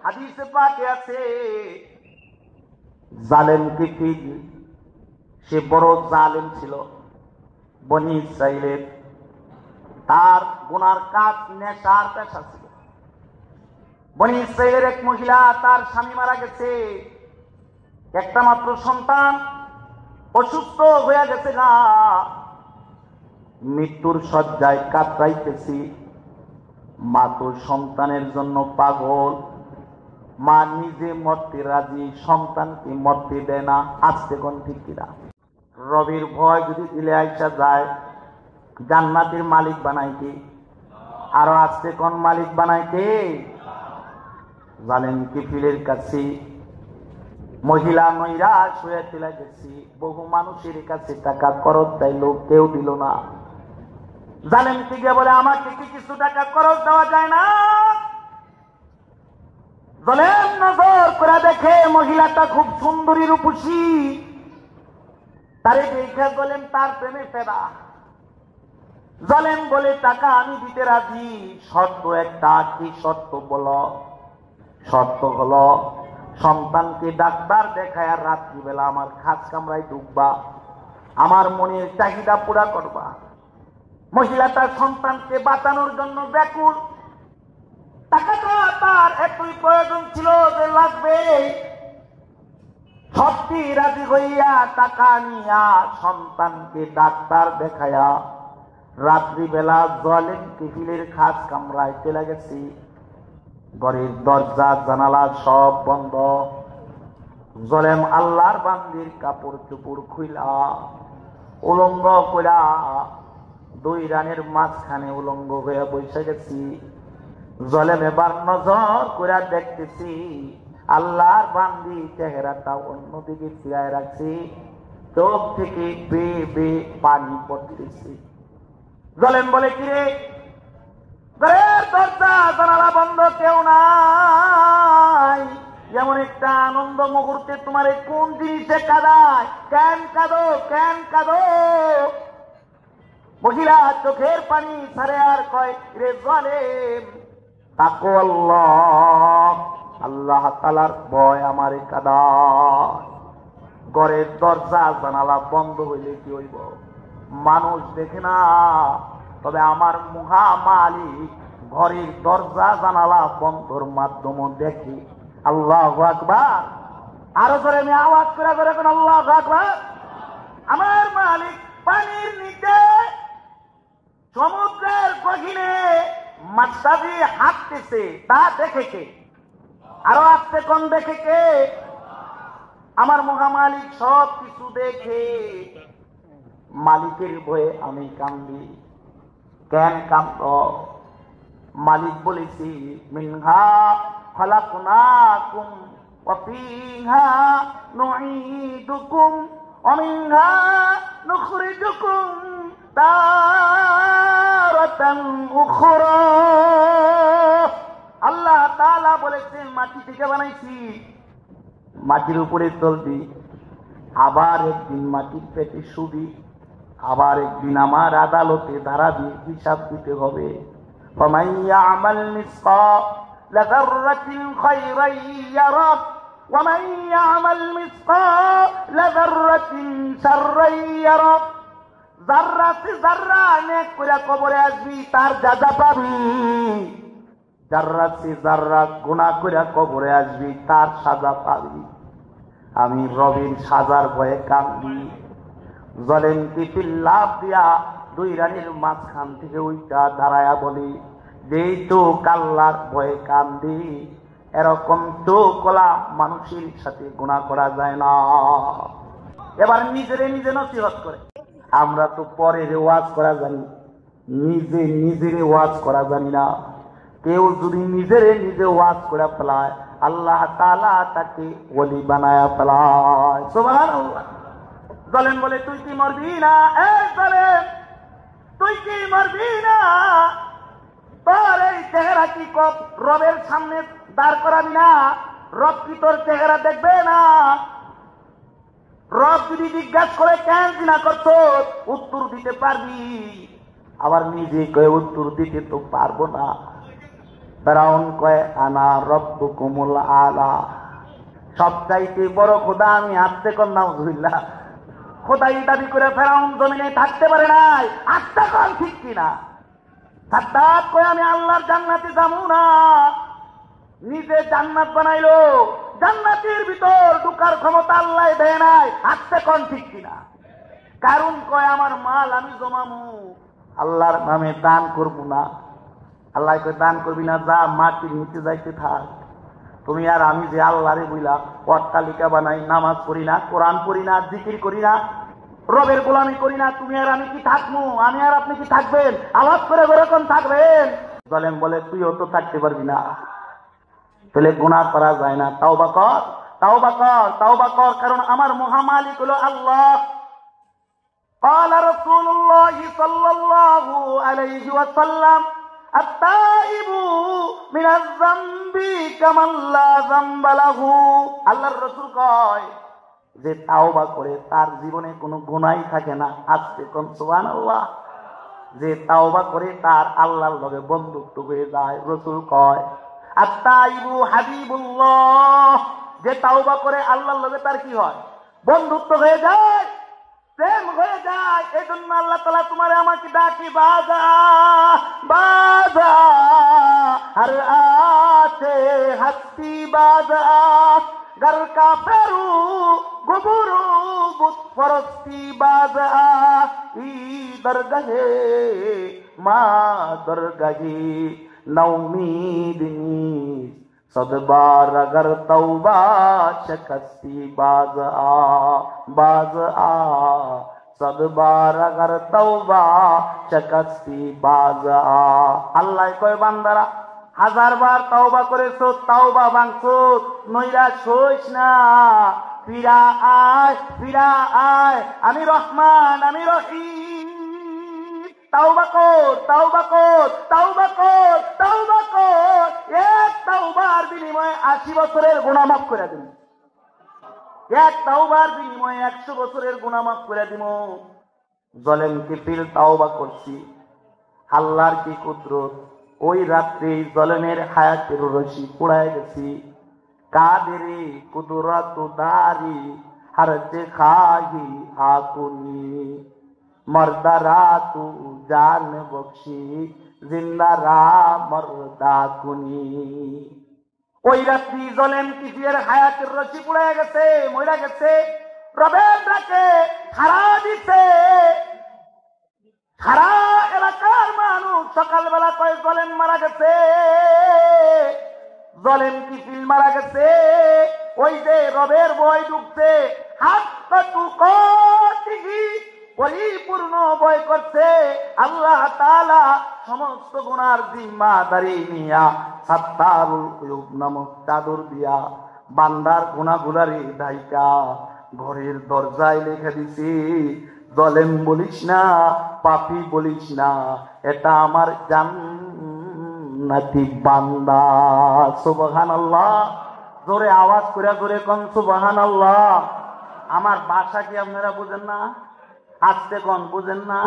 হাদিসে পাকে আছে জালেম কিফিল, সে বড় জালেম ছিল বনি ইসরাইলের। তার গুনার কাজ নেশার পেশা ছিল। বনি ইসরাইলের এক মহিলা, তার স্বামী মারা গেছে, একটা মাত্র সন্তান, অসুস্থ হয়ে গেছে না, মৃত্যুর শয্যায় কাতরাইতেছি। মা তো সন্তানের জন্য পাগল, মা নিজে মরতে রাজি, সন্তানকে মরতে দেয় না। আজকে কোন ঠিক কিনা? রবির ভয় যদি দিলে আইসা যায়, জান্নাতের মালিক বানায় কে? আরো আজকে কোন মালিক বানায় কে? জালেম কিফিলের কাছে মহিলা নৈরাশ হয়ে চলে গেছি। বহু মানুষের কাছে টাকা খরচ চাইলো, কেউ দিল না। জালেম কি গিয়ে বলে, আমাকে কি কিছু টাকা খরচ দেওয়া যায় না? জালেম নজর করে দেখে মহিলাটা খুব সুন্দরী রূপসী, তারে দেখে জালেম তার প্রেমে ফেরা। জালেম বলে, টাকা আমি দিতে রাজি, শর্ত একটা। কি শর্ত বলো? শর্ত হলো, সন্তানকে ডাক্তার দেখায় রাত্রিবেলা আমার খাস কামরায় ঢুকবা, আমার মনের চাহিদা পুরা করবা। মহিলাটা সন্তানকে বাঁচানোর জন্য ব্যাকুল। টাকাটা তার এতই প্রয়োজন ছিল যে লাগবে। সত্যি রাজি হইয়া টাকা নিয়া সন্তানকে ডাক্তার দেখায়া রাত্রিবেলা জালেম কিফিলের খাস কামরায় চলে গেছি। ঘরের দরজা জানালা সব বন্ধ। জালেম আল্লাহর বান্দির কাপড় চোপড় খুইলা উলঙ্গ কইরা দুই রানের মাঝখানে উলঙ্গ হয়ে বসে গেছি। জালেম এবার নজর কইরা দেখতেছি আল্লাহর বান্দি চেহারাটা অন্যদিকে ফিরায় রাখছি, চোখ থেকে বেয়ে বেয়ে পানি পড়তেছে। জালেম বলে, কিরে, ঘরের দরজা জানালা বন্ধ, কেউ নাই, যেমন একটা আনন্দ মুহূর্তে তোমার কোন জিনিসে কাঁদায়? কেন কাঁদো, কেন কাঁদো? মহিলা চোখের পানি ছাড়ে আর কয়, রে জালেম, তাকো আল্লাহ, আল্লাহ তাআলার ভয় আমারে কাঁদায়। ঘরের দরজা জানালা বন্ধ হইলে কি হইব? মানুষ দেখে না, তবে আমার মহা মালিক ঘরের দরজা জানালা বন্ধর মাধ্যমে দেখি। আল্লাহু আকবার। আরো করে আমি আওয়াজ করে করে কোন আল্লাহু আকবার। আমার মালিক পানির নিচে সমুদ্রের গহীনে মাছটাজি হাঁটতেছে, তা দেখে কে? আরো আসতে কোন দেখে কে? আমার মহামালিক সব কিছু দেখে। মালিকের ভয়ে আমি কান্দি। কেন কান্দ? মালিক বলেছি, মিনহা খালাকনাকুম ওয়া ফিহা নুঈদুকুম ওয়া মিনহা নুখরিজুকুম তারাতান উখরা। আল্লাহ তাআলা বলেছেন, মাটি থেকে বানাইছি, মাটির উপরে চলবি, আবার একদিন মাটির পেটে শুবি, আবার একদিন আমার আদালতে দাঁড়াবি, হিসাব দিতে হবে। ফামান ইয়ামাল মিসকালা যাররাতিন খায়রান ইয়ারা ওয়া মান ইয়ামাল মিসকালা যাররাতিন শাররান ইয়ারা। যাররা সে যাররা নেক করে কবরে আসবি, তার যাজা পাবি। যাররা সে যাররা গুনাহ করে কবরে আসবি, তার সাজা পাবি। আমি রবির সাজার ভয়ে কান্দি। জালেম কিফিল লাফ দিয়া দুই রানীর মাঝখান থেকে উইটা দাঁড়ায়া বলি, যেই তো আল্লাহর ভয়ে কান্দি, এরকম তো কলা মানুষের সাথে গুনাহ করা যায় না। এবার নিজেরে নিজে নসিহত করে। আমরা তো পরের ওয়াজ করা জানি, নিজে নিজের ওয়াজ করা জানি না। কেউ যদি নিজেরে নিজে ওয়াজ করে ফেলায়, আল্লাহ তাআলা তাকে ওলি বানায়া ফেলায়। সুবহানাল্লাহ। জালেম বলে, তুই কি মরবি না? এই জালেম, তুই কি মরবি না? তোর এই চেহারা কি রবের সামনে দাঁড় করাবি না? রব কি তোর চেহারা দেখবে না? রব যদি জিজ্ঞাসা করে কেন জিনা করতো, উত্তর দিতে পারবি? আবার নিজে কয়ে উত্তর দিতে তো পারবো না। ফেরাউন কয় আনা রব্বুকুমুল আলা, সবচাইতে বড় খোদা আমি। আস্তে কর নাউযুবিল্লাহ। খোদাই দাবি করে ফেরাউন জমিনে থাকতে পারে নাই। আস্তে কর ঠিক কিনা? সাদ্দাত কয় আমি আল্লাহর জান্নাতে যাবো না। নিজে জান্নাত বানাইলো, জান্নাতের ভিতর ঢুকার ক্ষমতা আল্লাহ দেয় নাই। আস্তে কর ঠিক কিনা? কারণ কয় আমার মাল আমি জমামু, আল্লাহর নামে দান করবো না। আল্লাহ কয় দান করবি না, যা মাটির নিচে যাইতে থাক। তুমি আর আমি যে আল্লাহরে বইলা অট্টালিকা বানাই, নামাজ পড়ি না, কোরআন পড়ি না, জিকির করি না, রবের গোলামি করি না, তুমি আর আমি কি থাকবো? আমি আর আপনি কি থাকবেন? আওয়াজ করে ওরকম থাকবেন? জালেম বলে তুইও তো থাকতে পারবি না, তাহলে গুনাহ করা যায় না। তাওবা কর, তাওবা কর, তাওবা কর, কারণ আমার মহামালিক হলো আল্লাহ। قال رسول الله صلى الله عليه وسلم التائب من الذنب كمن لا ذنب له। আল্লাহর রাসূল কয় যে তাওবা করে তার জীবনে কোনো গুনাহই থাকে না। আজকে কোন সুবহানাল্লাহ। যে তাওবা করে তার আল্লাহর লগে বন্ধুত্ব হয়ে যায়। রাসূল কয় আত-তাইবু হাবিবুল্লাহ, যে তাওবা করে আল্লাহর লগে তার কি হয়? বন্ধুত্ব হয়ে যায়, প্রেম হয়ে যায়। এই জন্য আল্লাহ তাআলা তোমারে আমাকে ডাকি বাজা বাজা, আর আছে হাসি বাজা, ঘর কা ফেরু গুবুরু বুত ফরস্তি বাজা, ই দরগাহে মা দরগাহি নৌমিদিনী सदबार अगर तौबा शकस्ती बाज आ सदबार अगर तौबा शकस्ती बाज आ। আল্লাহ কয় বান্দারা, 1000 বার তওবা করেছো, তওবা ভাঙছো, নৈরাশ হইস না, ফিরা আয়, ফিরা আয়, আমি রহমান, আমি রহিম। তাওবা কর, তাওবা কর, তাওবা কর, তাওবা কর। এক তাওবার বিনিময়ে 80 বছরের গুনাহ মাফ করে দিন। এক তাওবার বিনিময়ে 100 বছরের গুনাহ মাফ করে দিব। জালেমকে ফির তাওবা করছি। আল্লাহর কি কুদরত, ওই রাত্রে জালেমের হায়াতের রশি পুড়ায় গেছি। কাদেরে কুদরত দারি হরতে খাহি আকুনি, মর্দারা তু জান বখশি, জিন্দারা মর্দা কুনি। ওই রাত্রি জালেম কিসের হায়াতের রশি পুড়ে গেছে, মইরা গেছে। রবের ডাকে সারা দিছে। সারা এলাকার মানুষ সকালবেলা কয় জালেম মারা গেছে, জালেম কিফিল মারা গেছে। ওই যে রবের ভয় ঢুকছে, হাত তু কতিহি পরিপূর্ণ ভয় করছে। আল্লাহ তাআলা সমস্ত গুনার জিম্মাদারি নিয়া সাত্তারুল কুলুব নামক চাদর দিয়া বান্দার গুনাহগুলারে ঢাইকা ঘরের দরজায় লিখে দিছি, জালেম বলিস না, পাপী বলিস না, এটা আমার জান্নাতি বান্দা। সুবহানাল্লাহ। জোরে আওয়াজ করে জোরে কোন সুবহানাল্লাহ। আমার ভাষা কি আপনারা বুঝেন না? আস্তে কোন বুঝেন না?